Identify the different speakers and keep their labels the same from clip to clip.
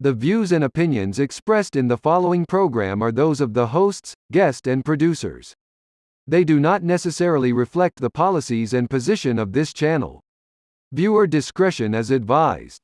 Speaker 1: The views and opinions expressed in the following program are those of the hosts, guest and producers. They do not necessarily reflect the policies and position of this channel. Viewer discretion is advised.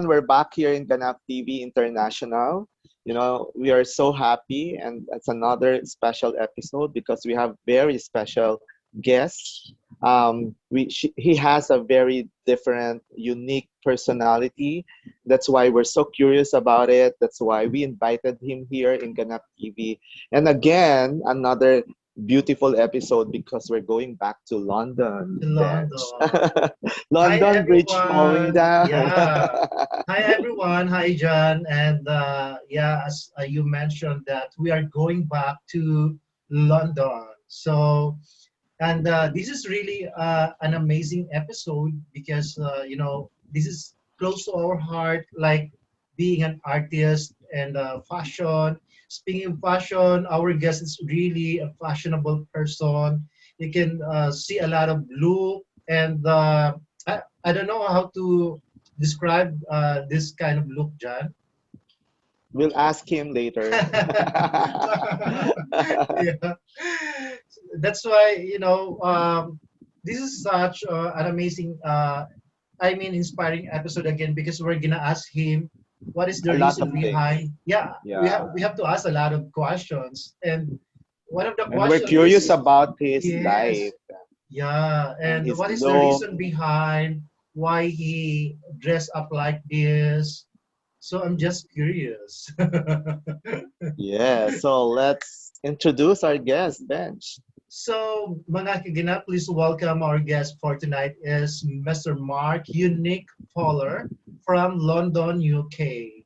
Speaker 2: We're back here in Ganap TV International. We are so happy, and it's another special episode because we have very special guests. He has a very different, unique personality. That's why we're so curious about it. That's why we invited him here in Ganap TV. And again, another beautiful episode because we're going back to London.
Speaker 3: London.
Speaker 2: London Bridge falling down.
Speaker 3: Yeah. Hi everyone. Hi John. And as you mentioned that we are going back to London. So, and this is really an amazing episode because this is close to our heart, like being an artist and fashion. Speaking of fashion, our guest is really a fashionable person. You can see a lot of look, and I don't know how to describe this kind of look, John.
Speaker 2: We'll ask him later.
Speaker 3: Yeah. That's why this is such an amazing, inspiring episode again because we're gonna ask him what is the
Speaker 2: A lot
Speaker 3: reason
Speaker 2: of things.
Speaker 3: behind. Yeah,
Speaker 2: Yeah.
Speaker 3: we have to ask a lot of questions, and one of the
Speaker 2: And we're
Speaker 3: questions
Speaker 2: curious
Speaker 3: is,
Speaker 2: about his
Speaker 3: yes,
Speaker 2: life
Speaker 3: yeah,
Speaker 2: and
Speaker 3: and
Speaker 2: his
Speaker 3: what is the
Speaker 2: look.
Speaker 3: reason behind why he dressed up like this? So I'm just curious.
Speaker 2: Yeah, so let's introduce our guest, Bench.
Speaker 3: So, mga kaganap, please welcome our guest for tonight is Mr. Mark Unique Fowler from London, UK.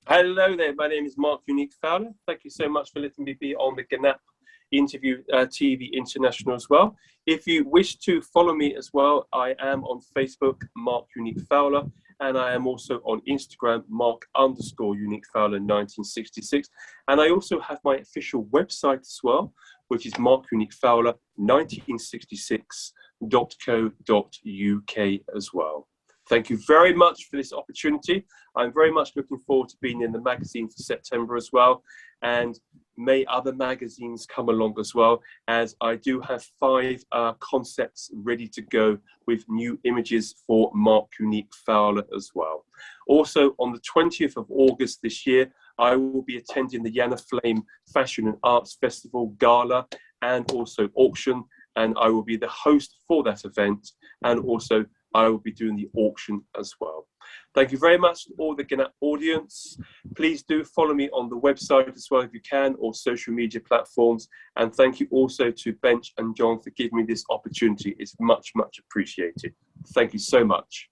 Speaker 4: Hello there, my name is Mark Unique Fowler. Thank you so much for letting me be on the Ganap interview TV International as well. If you wish to follow me as well, I am on Facebook, Mark Unique Fowler, and I am also on Instagram, Mark_Unique Fowler 1966. And I also have my official website as well, which is markuniquefowler1966.co.uk as well. Thank you very much for this opportunity. I'm very much looking forward to being in the magazine for September as well. And may other magazines come along as well, as I do have 5 concepts ready to go with new images for Mark Unique Fowler as well. Also, on the 20th of August this year, I will be attending the Yana Flame Fashion and Arts Festival Gala and also auction, and I will be the host for that event, and also I will be doing the auction as well. Thank you very much to all the Ganap audience. Please do follow me on the website as well if you can, or social media platforms. And thank you also to Bench and John for giving me this opportunity. It's much, much appreciated. Thank you so much.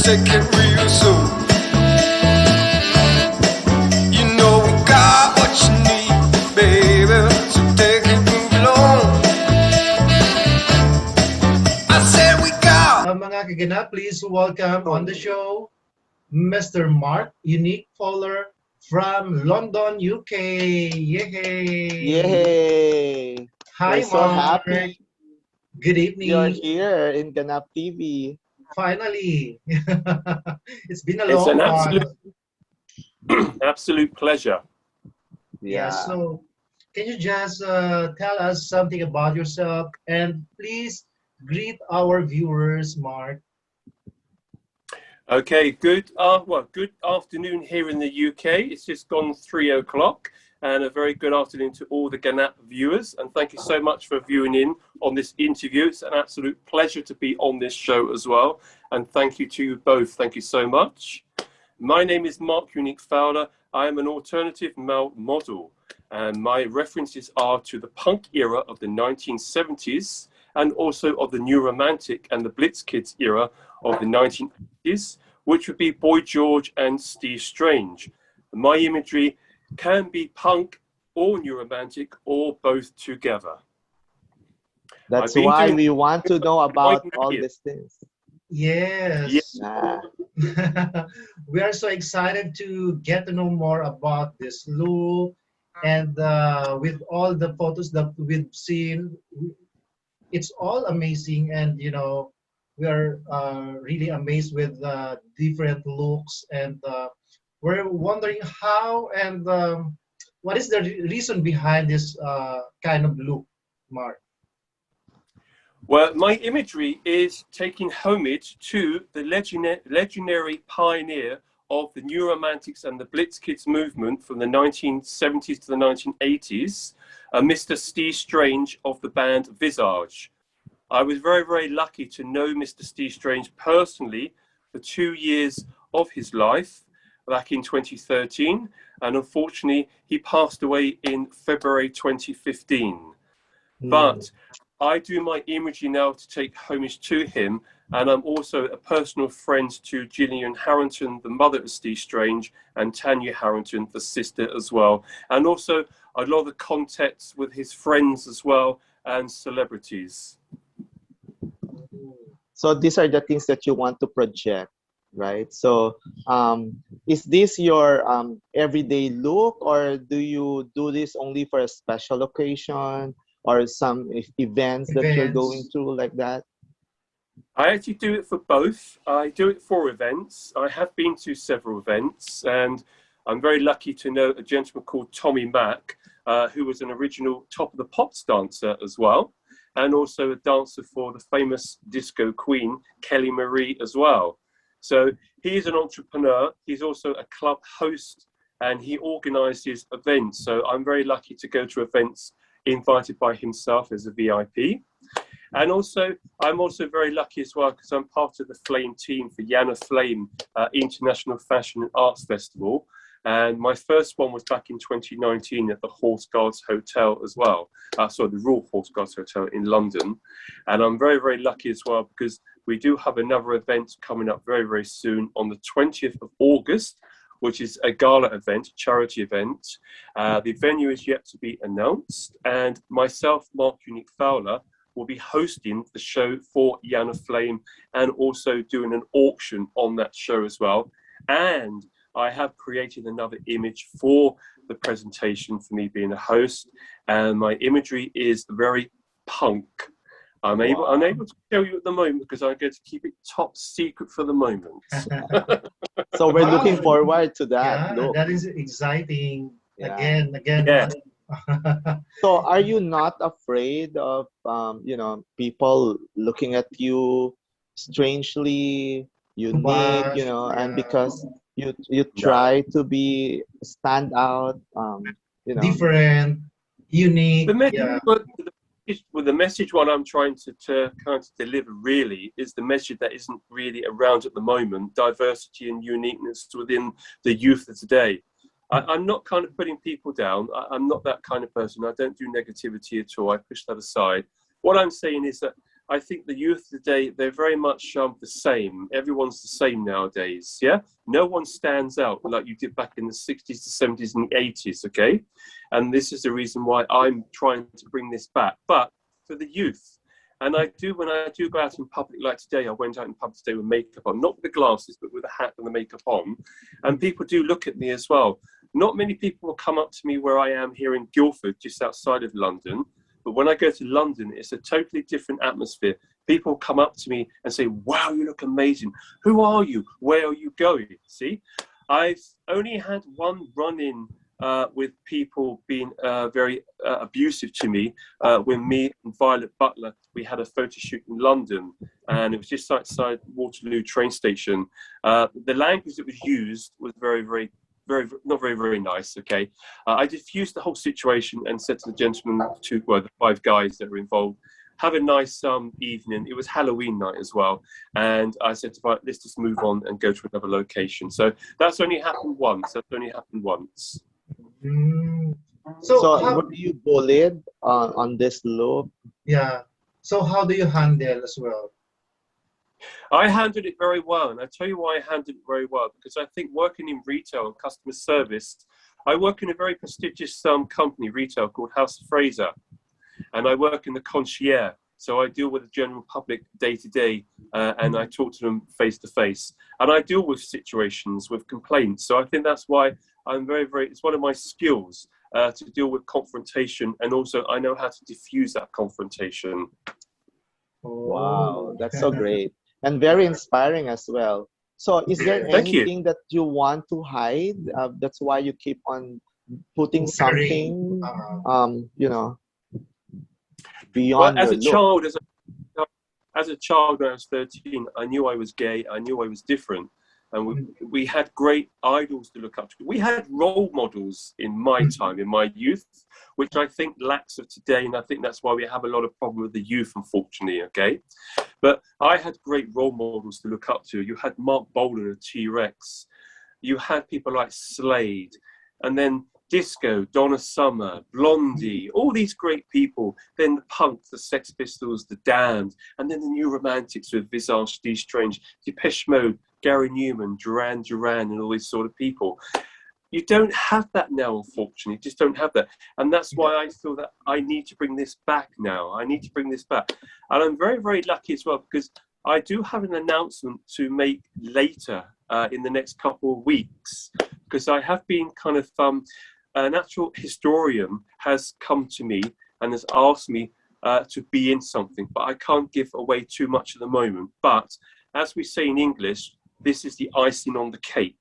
Speaker 5: Take it real soon. You know we got what you need, baby. So take it, move along. I said we got.
Speaker 3: Mga kaganap, please welcome on the show Mr. Mark Unique Fowler from London, UK. Yay!
Speaker 2: Yay!
Speaker 3: Hi,
Speaker 2: We're so
Speaker 3: Mark.
Speaker 2: happy
Speaker 3: Good evening.
Speaker 2: you're here in Ganap TV.
Speaker 3: Finally. It's been a
Speaker 4: It's
Speaker 3: long
Speaker 4: an
Speaker 3: while.
Speaker 4: absolute pleasure.
Speaker 3: Yeah, so can you just tell us something about yourself, and please greet our viewers, Mark.
Speaker 4: Okay, good afternoon here in the UK. It's just gone 3 o'clock, and a very good afternoon to all the Ganap viewers. And thank you so much for viewing in on this interview. It's an absolute pleasure to be on this show as well. And thank you to you both. Thank you so much. My name is Mark Unique Fowler. I am an alternative male model, and my references are to the punk era of the 1970s, and also of the New Romantic and the Blitz Kids era of the 1980s, which would be Boy George and Steve Strange. My imagery can be punk or New Romantic, or both together.
Speaker 2: That's why we want to know about all these things.
Speaker 3: Yes.
Speaker 2: Yeah.
Speaker 3: We are so excited to get to know more about this look, and with all the photos that we've seen, it's all amazing, and you know, we are really amazed with different looks, and we're wondering how and what is the reason behind this kind of look, Mark?
Speaker 4: Well, my imagery is taking homage to the legendary pioneer of the New Romantics and the Blitz Kids movement from the 1970s to the 1980s, Mr. Steve Strange of the band Visage. I was very, very lucky to know Mr. Steve Strange personally for 2 years of his life back in 2013, and unfortunately he passed away in February 2015. But I do my imagery now to take homage to him, and I'm also a personal friend to Gillian Harrington, the mother of Steve Strange, and Tanya Harrington, the sister as well, and also a lot of the contacts with his friends as well and celebrities.
Speaker 2: So these are the things that you want to project, right? So is this your everyday look, or do you do this only for a special occasion or some events that you're going through like that?
Speaker 4: I actually do it for both. I do it for events. I have been to several events, and I'm very lucky to know a gentleman called Tommy Mack, who was an original Top of the Pops dancer as well, and also a dancer for the famous disco queen, Kelly Marie, as well. So he is an entrepreneur. He's also a club host, and he organizes events. So I'm very lucky to go to events invited by himself as a VIP. And also, I'm also very lucky as well because I'm part of the Flame team for Yana Flame International Fashion and Arts Festival. And my first one was back in 2019 at the Horse Guards Hotel as well. Sorry, the Royal Horse Guards Hotel in London. And I'm very, very lucky as well because we do have another event coming up very, very soon on the 20th of August, which is a gala event, a charity event. The venue is yet to be announced. And myself, Mark Unique Fowler, will be hosting the show for Yana Flame and also doing an auction on that show as well. And I have created another image for the presentation for me being a host, and my imagery is very punk. I'm unable to tell you at the moment because I'm going to keep it top secret for the moment.
Speaker 2: So we're looking forward to that.
Speaker 3: Yeah, that is exciting.
Speaker 2: Yeah.
Speaker 3: Again.
Speaker 4: Yeah.
Speaker 2: So are you not afraid of people looking at you strangely, unique, and because you try to be stand out,
Speaker 3: Different, unique.
Speaker 4: The message what I'm trying to kind of deliver really is the message that isn't really around at the moment: diversity and uniqueness within the youth of today. I'm not kind of putting people down. I'm not that kind of person. I don't do negativity at all. I push that aside. What I'm saying is that I think the youth today, they're very much the same. Everyone's the same nowadays, yeah? No one stands out like you did back in the 60s, the 70s, and the 80s, okay? And this is the reason why I'm trying to bring this back, but for the youth. And when I do go out in public, like today, I went out in public today with makeup on, not with the glasses, but with the hat and the makeup on. And people do look at me as well. Not many people will come up to me where I am here in Guildford, just outside of London. But when I go to London, it's a totally different atmosphere. People come up to me and say, wow, you look amazing. Who are you? Where are you going? See, I've only had one run-in with people being very abusive to me. When me and Violet Butler, we had a photo shoot in London, and it was just outside Waterloo train station. The language that was used was not very nice, okay? I diffused the whole situation and said to the gentlemen, the 5 guys that were involved, have a nice evening. It was Halloween night as well. And I said to them, let's just move on and go to another location. So that's only happened once.
Speaker 2: So were you bullied on this look?
Speaker 3: Yeah. So how do you handle as well?
Speaker 4: I handled it very well, and I tell you why I handled it very well, because I think working in retail and customer service, I work in a very prestigious company, retail, called House of Fraser, and I work in the concierge, so I deal with the general public day to day, and I talk to them face to face, and I deal with situations, with complaints, so I think that's why I'm it's one of my skills to deal with confrontation, and also I know how to diffuse that confrontation.
Speaker 2: Wow, that's so great. And very inspiring as well. So is there anything that you want to hide? That's why you keep on putting something, beyond
Speaker 4: well, as
Speaker 2: your
Speaker 4: a
Speaker 2: look.
Speaker 4: child, as a child when I was 13, I knew I was gay. I knew I was different. And we had great idols to look up to. We had role models in my time, in my youth, which I think lacks of today. And I think that's why we have a lot of problem with the youth, unfortunately, okay? But I had great role models to look up to. You had Mark Bolan of T-Rex. You had people like Slade. And then Disco, Donna Summer, Blondie, all these great people. Then the Punks, the Sex Pistols, the Damned. And then the New Romantics with Visage, Steve Strange, Depeche Mode, Gary Newman, Duran Duran, and all these sort of people. You don't have that now, unfortunately. You just don't have that. And that's why I feel that I need to bring this back now. I need to bring this back. And I'm very, very lucky as well, because I do have an announcement to make later in the next couple of weeks, because I have been kind of, an actual historian has come to me and has asked me to be in something, but I can't give away too much at the moment. But as we say in English, this is the icing on the cake.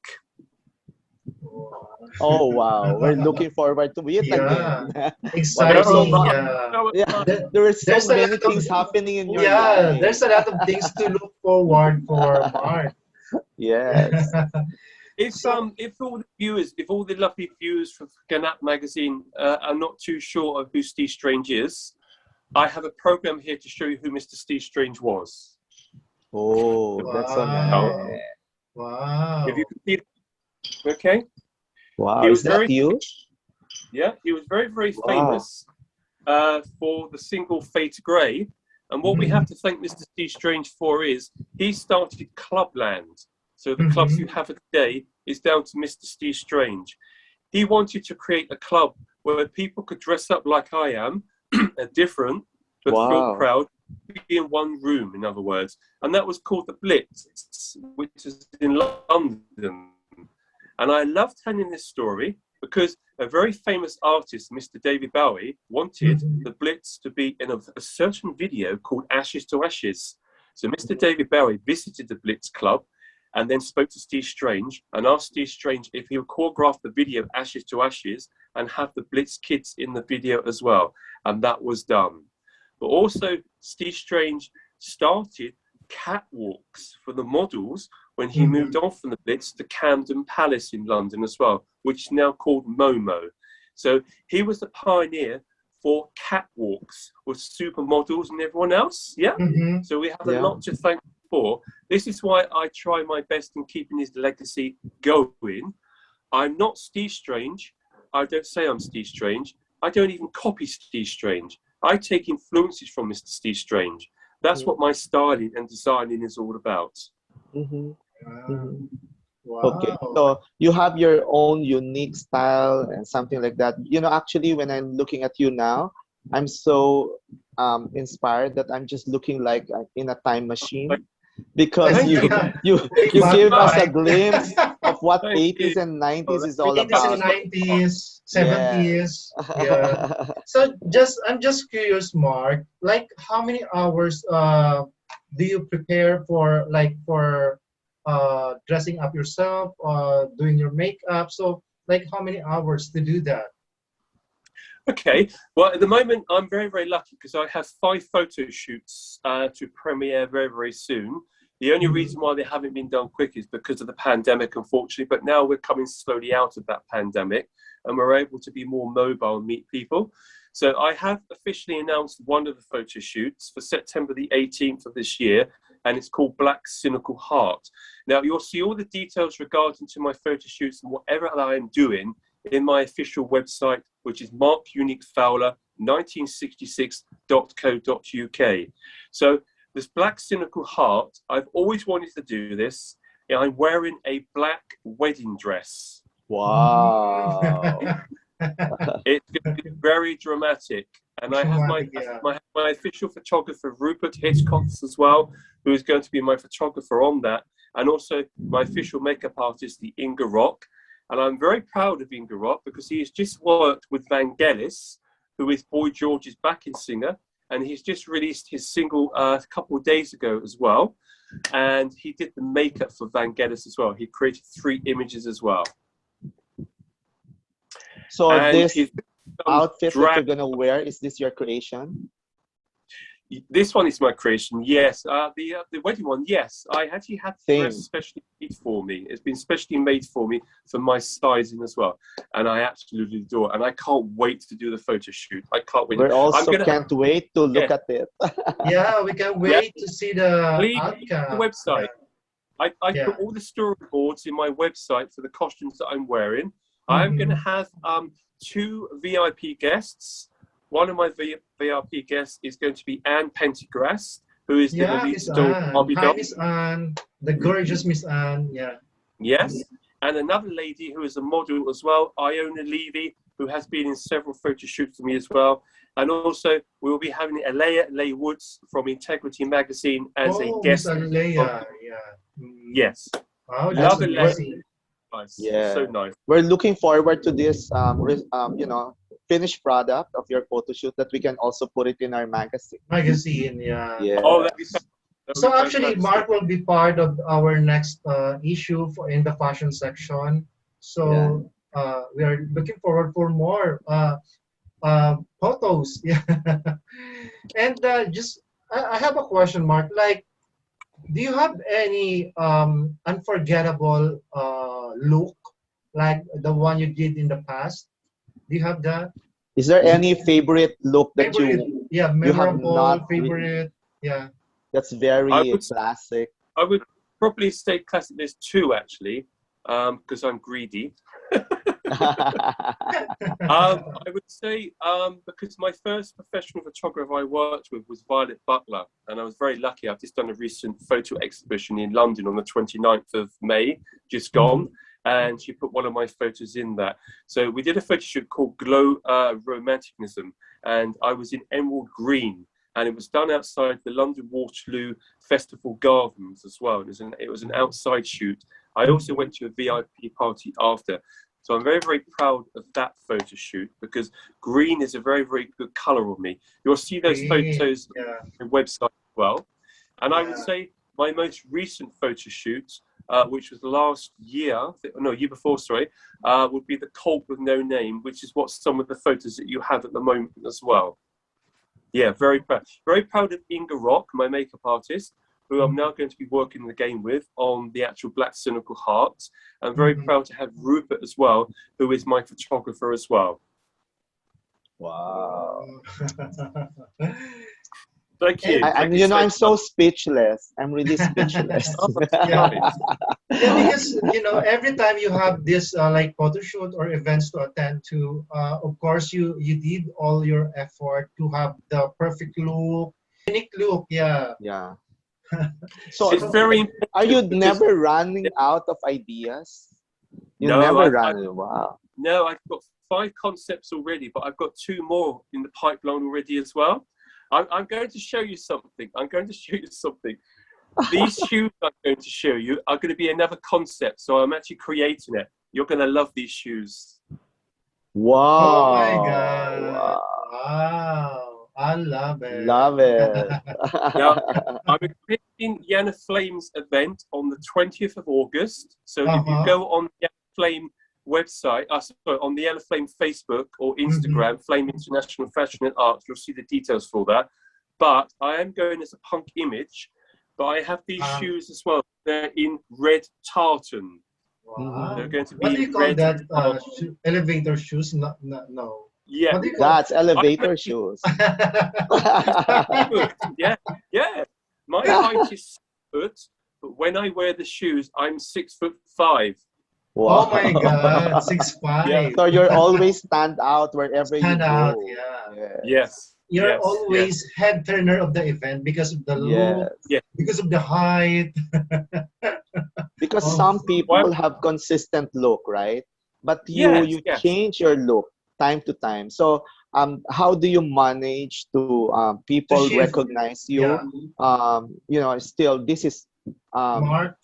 Speaker 2: Oh wow, we're looking forward to it again.
Speaker 3: Exciting.
Speaker 2: There are so many things happening in your life.
Speaker 3: There's a lot of things to look forward for Mark.
Speaker 2: Yes.
Speaker 4: If all the lovely viewers from Ganap magazine are not too sure of who Steve Strange is, I have a program here to show you who Mr. Steve Strange was.
Speaker 2: Oh, that's so nice.
Speaker 3: Wow.
Speaker 4: If you can see, okay.
Speaker 2: Wow,
Speaker 4: He
Speaker 2: is
Speaker 4: was
Speaker 2: that
Speaker 4: very,
Speaker 2: you?
Speaker 4: yeah, he was very, very
Speaker 2: Wow.
Speaker 4: famous for the single Fate Grey. And what we have to thank Mr. Steve Strange for is he started Clubland. So the clubs you have today is down to Mr. Steve Strange. He wanted to create a club where people could dress up like I am, different, but feel
Speaker 2: Wow.
Speaker 4: proud, be in one room, in other words. And that was called the Blitz, which is in London. And I love telling this story because a very famous artist, Mr. David Bowie, wanted the Blitz to be in a certain video called Ashes to Ashes. So Mr. David Bowie visited the Blitz Club and then spoke to Steve Strange and asked Steve Strange if he would choreograph the video Ashes to Ashes and have the Blitz kids in the video as well. And that was done. But also, Steve Strange started catwalks for the models when he moved on from the Blitz to Camden Palace in London as well, which is now called Momo. So he was the pioneer for catwalks with supermodels and everyone else. Yeah. So we have a lot to thank for. This is why I try my best in keeping his legacy going. I'm not Steve Strange. I don't say I'm Steve Strange. I don't even copy Steve Strange. I take influences from Mr. Steve Strange. That's what my styling and designing is all about.
Speaker 3: Wow.
Speaker 2: Okay, so you have your own unique style and something like that. You know, actually, when I'm looking at you now, I'm so inspired that I'm just looking like in a time machine because you give us a glimpse of what 80s and 90s is all
Speaker 3: 80s
Speaker 2: about.
Speaker 3: and 90s,
Speaker 2: Yes.
Speaker 3: 70s. Yeah. So I'm just curious, Mark, like how many hours do you prepare for dressing up yourself, doing your makeup? So like how many hours to do that?
Speaker 4: Okay, well, at the moment, I'm very, very lucky because I have 5 photo shoots to premiere very, very soon. The only reason why they haven't been done quick is because of the pandemic, unfortunately. But now we're coming slowly out of that pandemic and we're able to be more mobile and meet people. So I have officially announced one of the photo shoots for September the 18th of this year, and it's called Black Cynical Heart. Now, you'll see all the details regarding to my photo shoots and whatever I am doing in my official website, which is markuniquefowler1966.co.uk. So this Black Cynical Heart, I've always wanted to do this. I'm wearing a black wedding dress.
Speaker 2: Wow.
Speaker 4: It's going to be very dramatic. And I have my official photographer, Rupert Hitchcock, as well, who is going to be my photographer on that. And also my official makeup artist, the Inga Rock. And I'm very proud of Inga Rock because he has just worked with Vangelis, who is Boy George's backing singer. And he's just released his single a couple of days ago as well. And he did the makeup for Vangelis as well. He created 3 images as well.
Speaker 2: So
Speaker 4: and
Speaker 2: this outfit that you're going to wear, is this your creation?
Speaker 4: This one is my creation, yes. The wedding one, yes. I actually had the dress specially made for me. It's been specially made for me for my sizing as well. And I absolutely adore it. And I can't wait to do the photo shoot. I can't wait.
Speaker 2: We also can't wait to look at it.
Speaker 3: Yeah, we can wait to see the outcome.
Speaker 4: The website. I put all the storyboards in my website for the costumes that I'm wearing. I'm going to have 2 VIP guests. One of my VIP guests is going to be Anne Pendergrass, who is the lead star of Barbie Doll.
Speaker 3: Hi, Miss Anne, the gorgeous Miss Anne,
Speaker 4: Yes, and another lady who is a model as well, Iona Levy, who has been in several photo shoots with me as well. And also, we will be having Alea Leigh Woods from Integrity Magazine as a guest.
Speaker 3: Miss Alea,
Speaker 4: Yes.
Speaker 3: Wow, that's amazing.
Speaker 4: Nice.
Speaker 2: Yeah.
Speaker 4: So nice.
Speaker 2: We're looking forward to this, finished product of your photo shoot that we can also put it in our magazine.
Speaker 3: Yeah.
Speaker 2: Oh,
Speaker 4: that'd be
Speaker 3: so actually, Mark will be part of our next issue in the fashion section. So we are looking forward for more photos. Yeah. And I have a question, Mark. Like, do you have any unforgettable look like the one you did in the past? Do you have that?
Speaker 2: Is there any favorite look that
Speaker 3: memorable,
Speaker 2: you have not
Speaker 3: favorite? Yeah.
Speaker 2: That's very classic.
Speaker 4: I would probably say classic. There's 2 actually, because I'm greedy. I would say because my first professional photographer I worked with was Violet Butler, and I was very lucky. I've just done a recent photo exhibition in London on the 29th of May, just gone, and she put one of my photos in that. So we did a photo shoot called Glow Romanticism, and I was in emerald green, and it was done outside the London Waterloo Festival Gardens as well. It was an outside shoot. I also went to a VIP party after. So I'm very, very proud of that photo shoot because green is a very, very good color on me. You'll see those photos on the website as well. And I would say my most recent photo shoot, which was last year, year before, sorry, would be the Colt with No Name, which is what some of the photos that you have at the moment as well. Yeah, very proud. Very proud of Inga Rock, my makeup artist, who I'm now going to be working the game with on the actual Black Cynical Heart. I'm very proud to have Rupert as well, who is my photographer as well.
Speaker 2: Wow.
Speaker 4: Thank you.
Speaker 2: I'm so speechless. I'm really speechless.
Speaker 3: Yeah, because every time you have this like photo shoot or events to attend to, of course you did all your effort to have the perfect look, unique look. Yeah.
Speaker 2: Yeah. So
Speaker 4: it's very important.
Speaker 2: Are you never running out of ideas? You
Speaker 4: No,
Speaker 2: never run. Wow.
Speaker 4: No, I've got 5 concepts already, but I've got 2 more in the pipeline already as well. I'm going to show you something. These shoes I'm going to show you are going to be another concept, so I'm actually creating it. You're going to love these shoes.
Speaker 2: Wow.
Speaker 3: Oh my God. Wow. I love it.
Speaker 2: Love it.
Speaker 4: Now, I'm expecting Yana Flame's event on the 20th of August. So if you go on the Yana Flame website, on the Yana Flame Facebook or Instagram, Flame International Fashion and Arts, you'll see the details for that. But I am going as a punk image, but I have these shoes as well. They're in red tartan.
Speaker 3: Wow.
Speaker 4: They're going to be
Speaker 3: What do you call
Speaker 4: red
Speaker 3: that? Elevator shoes? No.
Speaker 4: Yeah,
Speaker 2: that's elevator shoes.
Speaker 4: yeah. My height is 6 foot, but when I wear the shoes, I'm 6'5".
Speaker 2: Wow.
Speaker 3: Oh my God, 6'5".
Speaker 2: Yeah. So you're always stand out wherever you go.
Speaker 3: Yeah.
Speaker 4: Yes.
Speaker 3: You're always head turner of the event because of the look, because of the height.
Speaker 2: Because some people have consistent look, right? But you change your look time to time. So how do you manage to people recognize you? Still this is Mark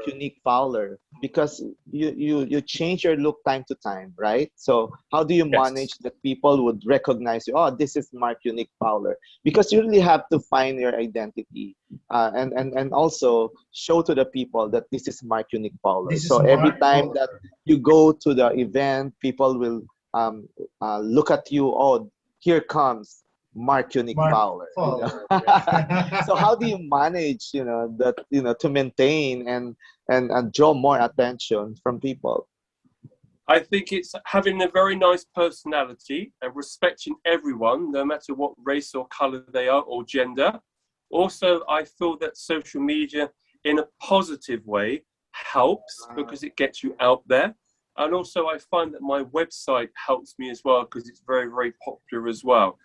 Speaker 2: Unique Fowler, because you change your look time to time, right? So how do you manage that people would recognize you? Oh, this is Mark Unique Fowler, because you really have to find your identity and also show to the people that this is Mark Unique Fowler. So every time that you go to the event, people will look at you. Oh, here comes Mark Unique Fowler. So how do you manage, to maintain and draw more attention from people?
Speaker 4: I think it's having a very nice personality and respecting everyone, no matter what race or color they are or gender. Also, I feel that social media in a positive way helps because it gets you out there. And also I find that my website helps me as well because it's very, very popular as well.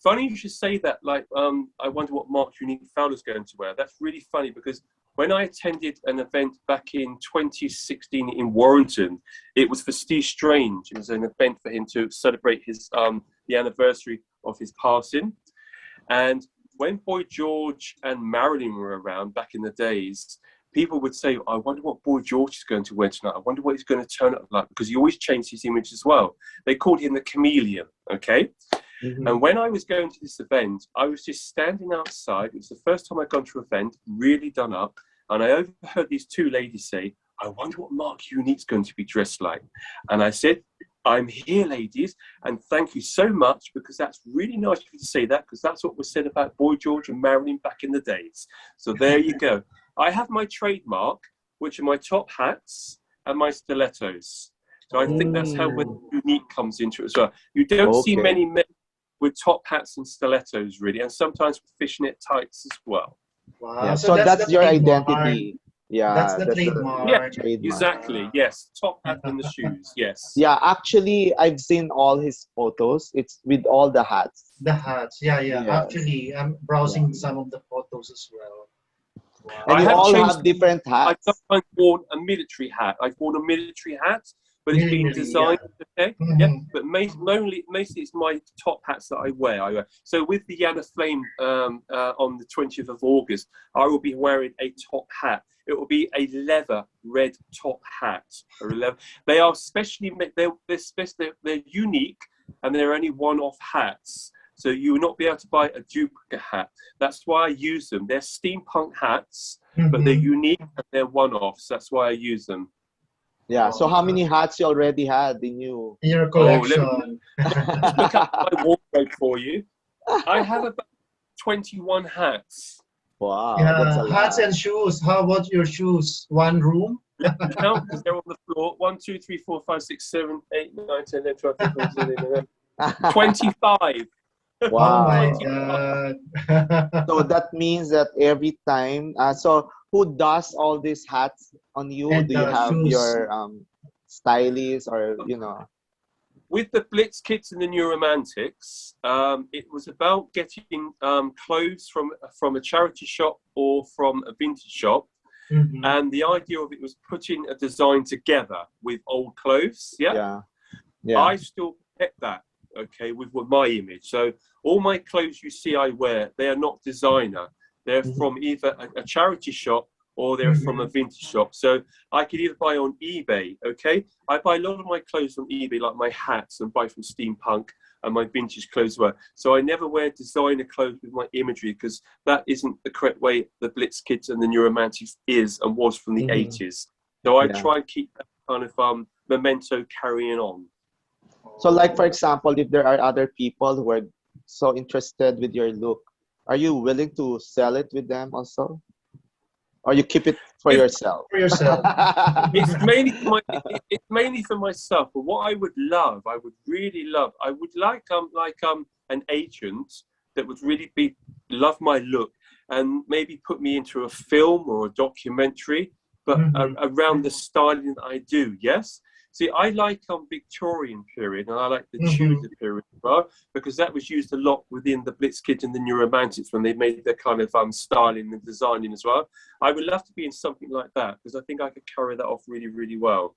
Speaker 4: Funny you should say that, like, I wonder what Mark Unique Fowler is going to wear. That's really funny because when I attended an event back in 2016 in Warrington, it was for Steve Strange. It was an event for him to celebrate his the anniversary of his passing. And when Boy George and Marilyn were around back in the days, people would say, I wonder what Boy George is going to wear tonight. I wonder what he's going to turn up like, because he always changed his image as well. They called him the chameleon, okay? And when I was going to this event, I was just standing outside. It was the first time I'd gone to an event, really done up. And I overheard these 2 ladies say, I wonder what Mark Unique's going to be dressed like. And I said, I'm here, ladies, and thank you so much, because that's really nice of you to say that, because that's what was said about Boy George and Marilyn back in the days. So there you go. I have my trademark, which are my top hats and my stilettos. So I think that's how Unique comes into it as well. You don't see many men with top hats and stilettos, really, and sometimes with fishnet tights as well.
Speaker 3: Wow.
Speaker 2: Yeah, so that's your identity.
Speaker 3: That's
Speaker 2: Yeah,
Speaker 3: the
Speaker 2: that's the
Speaker 4: Yeah,
Speaker 3: trademark.
Speaker 2: trademark.
Speaker 4: exactly. Yes, top hat and the shoes. Yes.
Speaker 2: Yeah, actually, I've seen all his photos. It's with all the hats.
Speaker 3: The hats. Yeah, yeah.
Speaker 2: Yes.
Speaker 3: Actually, I'm
Speaker 2: Yeah.
Speaker 3: browsing some of the photos as well.
Speaker 2: And
Speaker 4: I
Speaker 2: you
Speaker 3: Wow.
Speaker 4: have
Speaker 2: all
Speaker 4: changed.
Speaker 2: have different
Speaker 4: I've
Speaker 2: hats.
Speaker 4: sometimes worn a military hat. I've worn a military hat, but it's been
Speaker 3: Military, yeah.
Speaker 4: designed. Okay, yeah.
Speaker 3: Mm-hmm.
Speaker 4: But mostly it's my top hats that I wear. So with the Yana Flame on the 20th of August, I will be wearing a top hat. It will be a leather red top hat. They are specially made. They're unique, and they're only one-off hats. So you will not be able to buy a duplicate hat. That's why I use them. They're steampunk hats, but they're
Speaker 3: Mm-hmm.
Speaker 4: unique and they're one-offs. That's why I use them.
Speaker 2: Yeah. So how many
Speaker 3: Wow.
Speaker 2: hats you already had in you?
Speaker 3: In your
Speaker 4: Oh, let me
Speaker 3: collection.
Speaker 4: just look up my wardrobe for you. I have about 21 hats.
Speaker 2: Wow, that's
Speaker 3: Yeah,
Speaker 2: a
Speaker 3: hats
Speaker 2: lot.
Speaker 3: and shoes. How about your shoes? One room?
Speaker 4: Let me count because they're on the floor. 1, 2, 3, 4, 5, 6, 7, 8, 9, 10, 11, 12, 13, 14, 15, 16, 25.
Speaker 3: Oh my
Speaker 2: Wow.
Speaker 4: 25.
Speaker 3: God.
Speaker 2: So that means that every time, so who does all these hats on you?
Speaker 3: And
Speaker 2: Do you have
Speaker 3: shoes.
Speaker 2: your stylist or
Speaker 4: With the Blitz Kids and the New Romantics, it was about getting clothes from a charity shop or from a vintage shop.
Speaker 3: Mm-hmm.
Speaker 4: And the idea of it was putting a design together with old clothes. Yeah.
Speaker 2: yeah, yeah.
Speaker 4: I still kept that, okay, with my image. So all my clothes you see I wear, they are not designer. They're from either a charity shop or they're from a
Speaker 3: Mm-hmm.
Speaker 4: vintage shop. So I could either buy on eBay, okay? I buy a lot of my clothes on eBay, like my hats, and buy from Steampunk and my vintage clothes were. So I never wear designer clothes with my imagery because that isn't the correct way the Blitz Kids and the New Romantics is and was from the
Speaker 2: Mhm.
Speaker 4: 80s. So I
Speaker 2: Yeah.
Speaker 4: try and keep that kind of memento carrying on.
Speaker 2: So, like for example, if there are other people who are so interested with your look, are you willing to sell it with them also, or you keep it for
Speaker 4: If-
Speaker 2: yourself?
Speaker 3: For yourself.
Speaker 4: It's mainly for myself. But what I would love, I would really love, I would like an agent that would really love my look and maybe put me into a film or a documentary, but
Speaker 3: Mhm.
Speaker 4: around the styling that I do. Yes. See, I like Victorian period and I like the
Speaker 3: Mhm.
Speaker 4: Tudor period as well because that was used a lot within the Blitz Kids and the New Romantics when they made their kind of styling and designing as well. I would love to be in something like that because I think I could carry that off really, really well.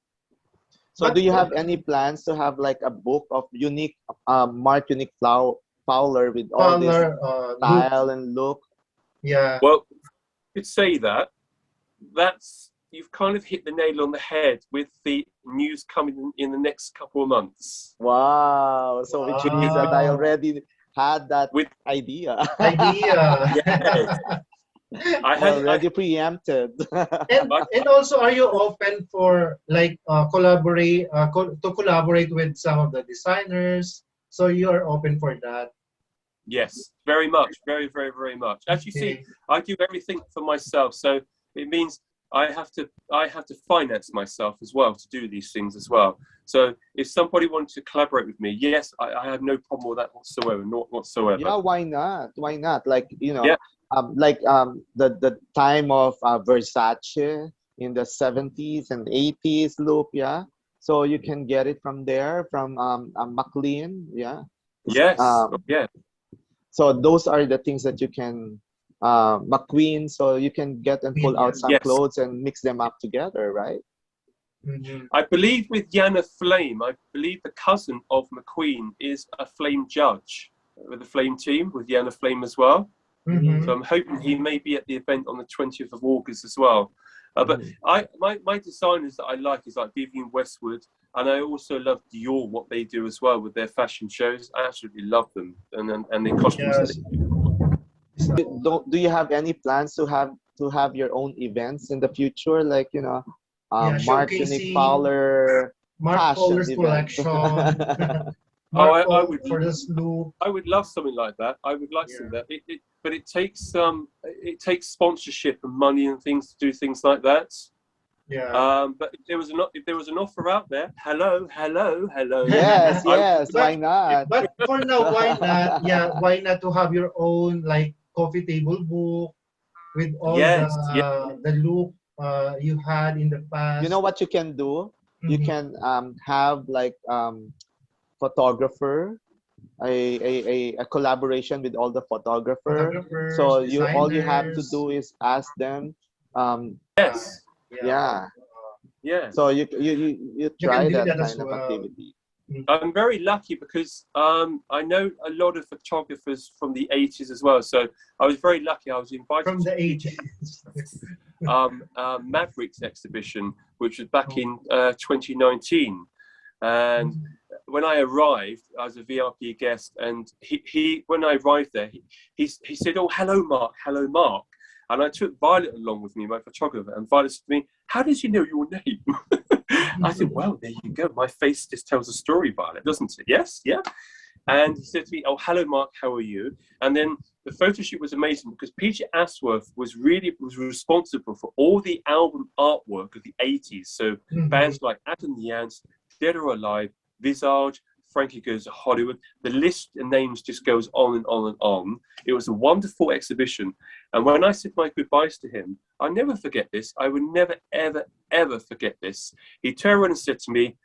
Speaker 2: So, do you have any plans to have like a book of unique, Unique Fowler with all this
Speaker 3: Color, look.
Speaker 2: style and look?
Speaker 3: Yeah.
Speaker 4: Well, you could say that. You've kind of hit the nail on the head with the news coming in the next couple of months.
Speaker 2: Wow. So, which means that I
Speaker 3: Wow.
Speaker 2: already had that
Speaker 4: With
Speaker 2: idea.
Speaker 3: Idea.
Speaker 4: yes, I
Speaker 2: I
Speaker 4: had
Speaker 2: already preempted.
Speaker 3: And also, are you open for like to collaborate with some of the designers? So you are open for that.
Speaker 4: yes, very much, very, very, very much. As you see,
Speaker 3: Okay.
Speaker 4: I do everything for myself, so it means I have to finance myself as well to do these things as well. So if somebody wanted to collaborate with me, yes, I have no problem with that whatsoever, not whatsoever.
Speaker 2: Yeah, why not? Why not? Like,
Speaker 4: Yeah.
Speaker 2: the time of Versace in the 70s and 80s look, yeah. So you can get it from there, from McLean, yeah.
Speaker 4: Yes.
Speaker 2: Um,
Speaker 4: Yeah.
Speaker 2: so those are the things that you can McQueen, so you can get and pull
Speaker 3: Yeah.
Speaker 2: out some
Speaker 4: Yes.
Speaker 2: clothes and mix them up together, right?
Speaker 3: Mhm.
Speaker 4: I believe with Yana Flame, I believe the cousin of McQueen is a Flame judge with the Flame team, with Yana Flame as well.
Speaker 3: Mhm.
Speaker 4: So I'm hoping he may be at the event on the 20th of August as well. But my designers that I like is like Vivienne Westwood, and I also love Dior, what they do as well with their fashion shows. I absolutely love them and their costumes.
Speaker 3: Yes.
Speaker 2: Do you have any plans to have your own events in the future, like
Speaker 3: Yeah,
Speaker 2: Mark Unique
Speaker 3: showcasing
Speaker 2: Fowler
Speaker 3: Mark
Speaker 2: fashion
Speaker 3: Fowler's
Speaker 2: event?
Speaker 3: collection.
Speaker 4: Oh,
Speaker 3: Mark
Speaker 4: I
Speaker 3: Fowler
Speaker 4: would
Speaker 3: for this look.
Speaker 4: I would love something like that. I would like something like that. But it takes sponsorship and money and things to do things like that.
Speaker 3: Yeah.
Speaker 4: But if there was an offer out there, hello.
Speaker 2: Yes,
Speaker 4: I
Speaker 2: yes, why not?
Speaker 3: But for now, why not? Yeah, why not to have your own like coffee table book with all
Speaker 4: yes, yeah,
Speaker 3: the look you had in the past?
Speaker 2: You know what you can do? You
Speaker 3: Mhm.
Speaker 2: can have like photographer, a collaboration with all the photographer.
Speaker 3: Photographers,
Speaker 2: So all you have to
Speaker 3: designers.
Speaker 2: do is ask them.
Speaker 3: Uh,
Speaker 4: Yes.
Speaker 3: yeah,
Speaker 2: Yeah.
Speaker 4: Yeah.
Speaker 2: So you
Speaker 3: you can
Speaker 2: try
Speaker 3: do
Speaker 2: that
Speaker 3: that as
Speaker 2: kind of
Speaker 3: well.
Speaker 2: activity.
Speaker 3: Mhm.
Speaker 4: I'm very lucky because I know a lot of photographers from the 80s as well. So I was very lucky. I was invited
Speaker 3: From
Speaker 4: to
Speaker 3: the
Speaker 4: Future
Speaker 3: 80s.
Speaker 4: Mavericks exhibition, which was back
Speaker 3: Oh.
Speaker 4: in 2019. And
Speaker 3: Mhm.
Speaker 4: when I arrived, I was a VIP guest, and he when I arrived there, he said, "Oh, hello, Mark. Hello, Mark." And I took Violet along with me, my photographer, and Violet said to me, "How does he know your name?" I said, "Well, there you go. My face just tells a story, Violet, doesn't it?" Yes, yeah. And he said to me, "Oh, hello, Mark. How are you?" And then the photo shoot was amazing because Peter Ashworth was responsible for all the album artwork of the 80s. So
Speaker 3: Mhm.
Speaker 4: bands like Adam the Ants, Dead or Alive, Visage, Frankie Goes to Hollywood. The list of names just goes on and on and on. It was a wonderful exhibition. And when I said my goodbyes to him, I'll never forget this. I would never, ever, ever forget this. He turned around and said to me,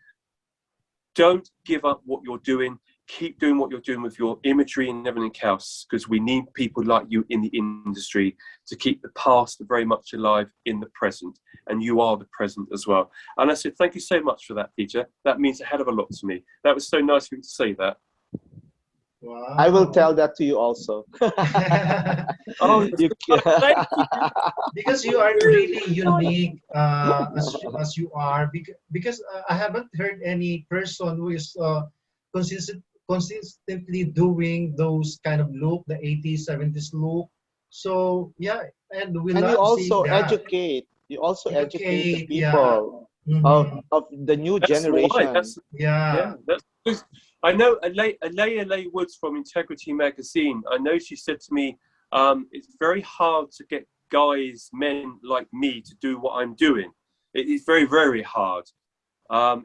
Speaker 4: "Don't give up what you're doing. Keep doing what you're doing with your imagery and everything else, because we need people like you in the industry to keep the past very much alive in the present. And you are the present as well." And I said, "Thank you so much for that, Peter. That means a hell of a lot to me." That was so nice of you to say that.
Speaker 2: I will
Speaker 3: Wow.
Speaker 2: tell that to you also.
Speaker 4: Oh,
Speaker 2: You
Speaker 4: thank you.
Speaker 3: Because you are really unique as you are. Because I haven't heard any person who is consistently doing those kind of look, the 80s, 70s look. So yeah, and we
Speaker 2: and you
Speaker 3: love seeing
Speaker 2: also
Speaker 3: that.
Speaker 2: educate. You also educate the
Speaker 3: Educate, yeah.
Speaker 2: people
Speaker 3: Hmm.
Speaker 2: of the new
Speaker 4: That's why.
Speaker 2: generation.
Speaker 4: That's
Speaker 3: Yeah.
Speaker 4: Yeah. That's because I know Alea Woods from Integrity Magazine. I know she said to me, "It's very hard to get guys, men like me, to do what I'm doing. It is very, very hard.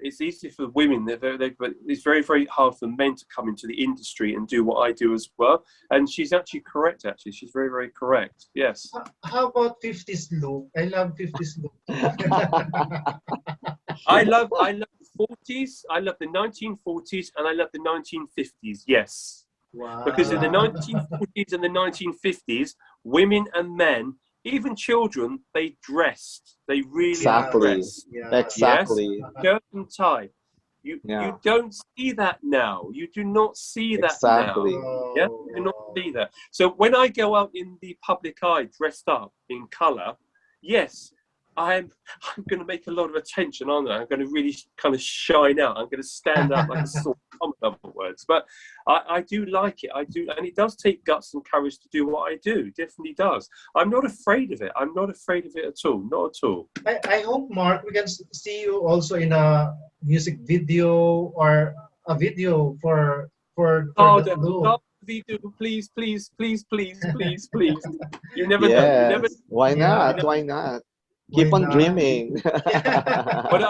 Speaker 4: It's easy for women, but it's very, very hard for men to come into the industry and do what I do as well." And she's actually correct. Actually, she's very, very correct. Yes.
Speaker 3: How about 50s look? I love 50s look too.
Speaker 4: I love the 40s. I love the 1940s, and I love the 1950s. Yes. Because in the
Speaker 3: Wow.
Speaker 4: 1940s and the 1950s, women and men, even children, they dressed. They really
Speaker 3: Yeah.
Speaker 2: Exactly.
Speaker 4: dressed.
Speaker 3: Yeah.
Speaker 4: Yes,
Speaker 2: Exactly.
Speaker 4: shirt and tie. You
Speaker 2: Yeah.
Speaker 4: don't see that now. You do not see that now.
Speaker 2: Exactly.
Speaker 4: Yeah,
Speaker 3: Oh,
Speaker 4: you do not
Speaker 3: wow.
Speaker 4: see that. So when I go out in the public eye dressed up in colour, yes, I'm I'm going to make a lot of attention, aren't I? I'm going to really kind of shine out. I'm going to stand out like a sore thumb, in other words. But I do like it. I do, and it does take guts and courage to do what I do. It definitely does. I'm not afraid of it. I'm not afraid of it at all. Not at all.
Speaker 3: I hope, Mark, we can see you also in a music video or a video for
Speaker 4: Oh,
Speaker 3: that look.
Speaker 4: oh, video, please, please, please, please, please, please. You never know. You never.
Speaker 2: Yes. Why
Speaker 3: Yeah,
Speaker 4: You
Speaker 2: not?
Speaker 4: never.
Speaker 2: Why not?
Speaker 3: why
Speaker 2: Keep on
Speaker 3: not?
Speaker 2: dreaming.
Speaker 4: But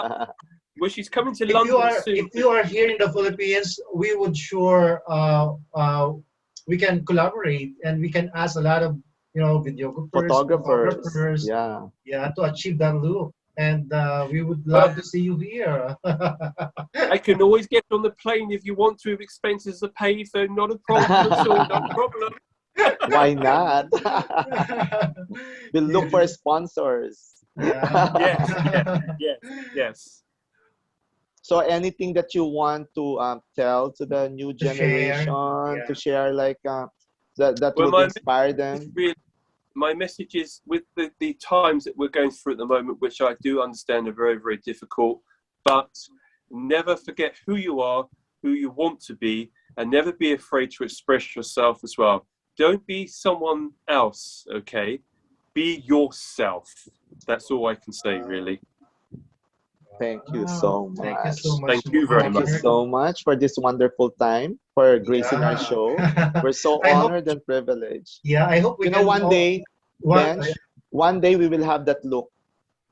Speaker 4: well, she's coming to London soon.
Speaker 3: If you are here in the Philippines, we would sure we can collaborate and we can ask a lot of videographers,
Speaker 2: Photographers.
Speaker 3: photographers,
Speaker 2: Yeah.
Speaker 3: yeah, to achieve that look. And we would
Speaker 4: Well,
Speaker 3: love to see you here.
Speaker 4: I can always get on the plane if you want to, if expenses are paid. So not a problem at all. Not a problem.
Speaker 2: Why not? We'll look for sponsors.
Speaker 3: Yeah.
Speaker 4: Yes, yes, yes, yes.
Speaker 2: So anything that you want to tell to the new
Speaker 3: To share.
Speaker 2: generation, to
Speaker 3: Yeah.
Speaker 2: share like that
Speaker 4: Well,
Speaker 2: would inspire them?
Speaker 4: my message is with the times that we're going through at the moment, which I do understand are very, very difficult, but never forget who you are, who you want to be, and never be afraid to express yourself as well. Don't be someone else, okay? Be yourself. That's all I can say, really.
Speaker 2: Thank you
Speaker 3: Wow.
Speaker 2: so
Speaker 3: Thank you
Speaker 2: much.
Speaker 3: so much,
Speaker 4: Thank you very
Speaker 2: Thank you
Speaker 4: much.
Speaker 3: Mark.
Speaker 2: so much for this wonderful time, for gracing our
Speaker 3: Yeah.
Speaker 2: show. We're so
Speaker 3: I hope
Speaker 2: honored and privileged.
Speaker 3: yeah, I hope we
Speaker 2: You know,
Speaker 3: can
Speaker 2: one day,
Speaker 3: one
Speaker 2: Bench, one day we will have that look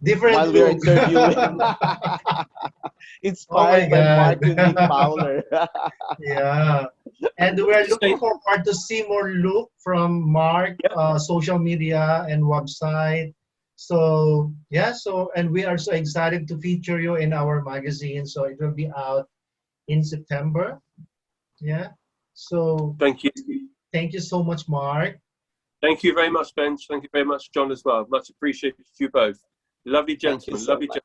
Speaker 3: different
Speaker 2: while we are
Speaker 3: look.
Speaker 2: interviewing.
Speaker 3: Oh my
Speaker 2: Inspired by
Speaker 3: God.
Speaker 2: Mark Unique Fowler.
Speaker 3: Yeah. And we're looking
Speaker 4: Say,
Speaker 3: forward to see more look from Mark,
Speaker 4: yeah,
Speaker 3: social media and website. So yeah, so and we are so excited to feature you in our magazine. So it will be out in September. Yeah. So
Speaker 4: Thank you.
Speaker 3: thank you so much, Mark.
Speaker 4: Thank you very much, Ben. Thank you very much, John, as well. Much appreciated to you both. Lovely
Speaker 2: Thank you
Speaker 4: gentlemen.
Speaker 2: so
Speaker 4: Lovely
Speaker 2: much.